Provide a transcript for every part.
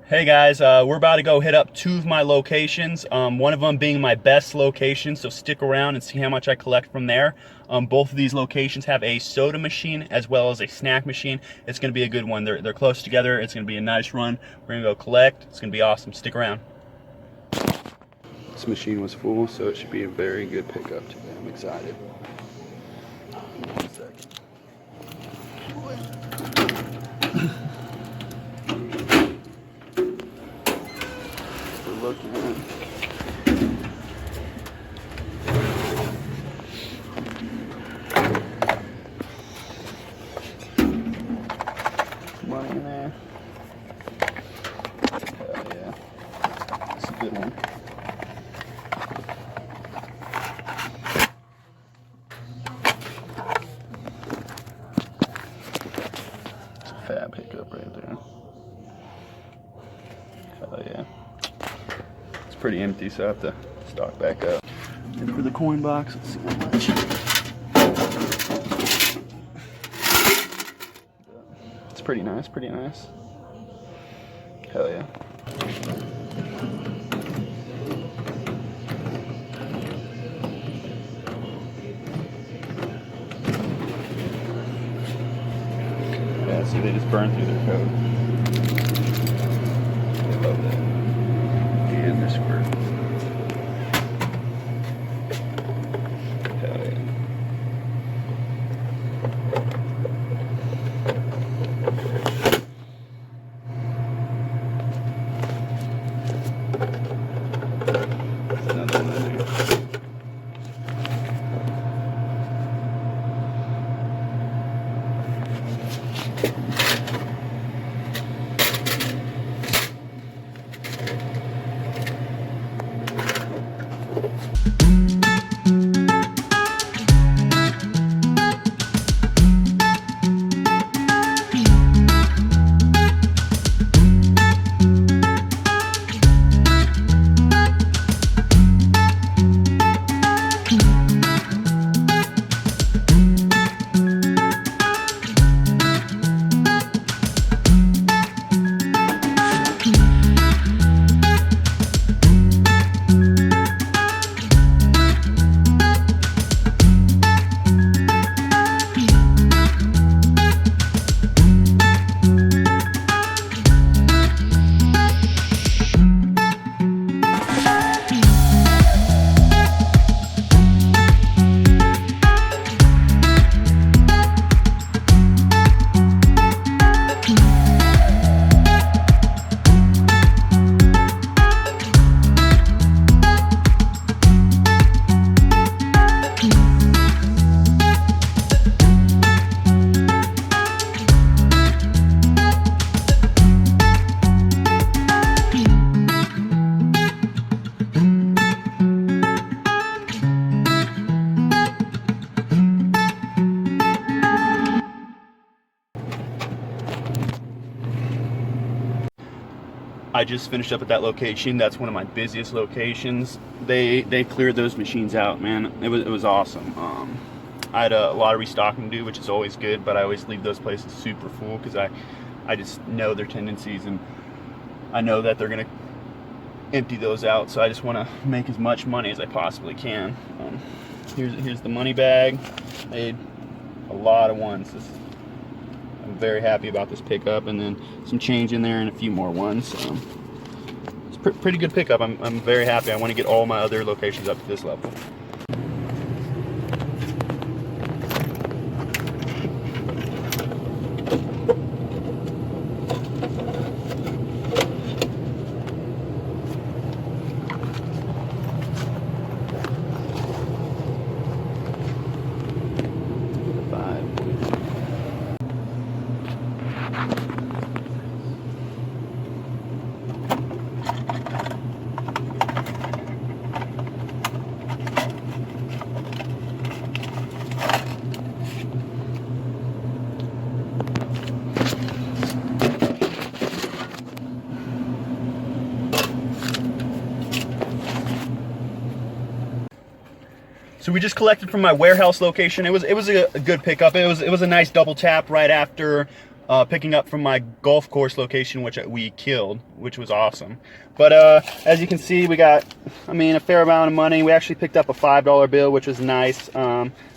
Hey guys, we're about to go hit up two of my locations, one of them being my best location, so stick around and see how much I collect from there. Both of these locations have a soda machine as well as a snack machine. It's going to be a good one. They're close together. It's going to be a nice run. We're going to go collect. It's going to be awesome. Stick around. This machine was full, so it should be a very good pickup today. I'm excited. 1 second. Looking at money in there. Hell yeah, that's a good one. It's a fab pickup right there. Hell yeah. Pretty empty, so I have to stock back up. And for the coin box, let's see how much. It's pretty nice, pretty nice. Hell yeah. Yeah, see, they just burn through their code. I love that. And they're square. Hell yeah. That's another one in there. I just finished up at that location. That's one of my busiest locations. They cleared those machines out, man. It was awesome. I had a lot of restocking to do, which is always good, but I always leave those places super full because I just know their tendencies, and I know that they're gonna empty those out. So I just want to make as much money as I possibly can. Here's the money bag. Made a lot of ones. I'm very happy about this pickup, and then some change in there and a few more ones. So it's pretty good pickup. I'm very happy. I want to get all my other locations up to this level. So we just collected from my warehouse location. It was a good pickup. It was a nice double tap right after picking up from my golf course location, which we killed, which was awesome. But as you can see, we got, I mean, a fair amount of money. We actually picked up a $5 bill, which was nice.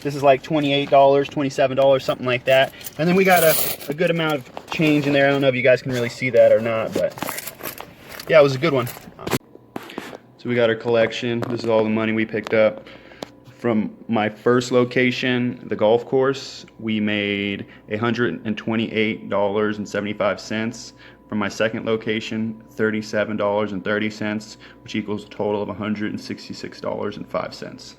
This is like $28, $27, something like that. And then we got a good amount of change in there. I don't know if you guys can really see that or not, but yeah, it was a good one. So we got our collection. This is all the money we picked up. From my first location, the golf course, we made $128.75. From my second location, $37.30, which equals a total of $166.05.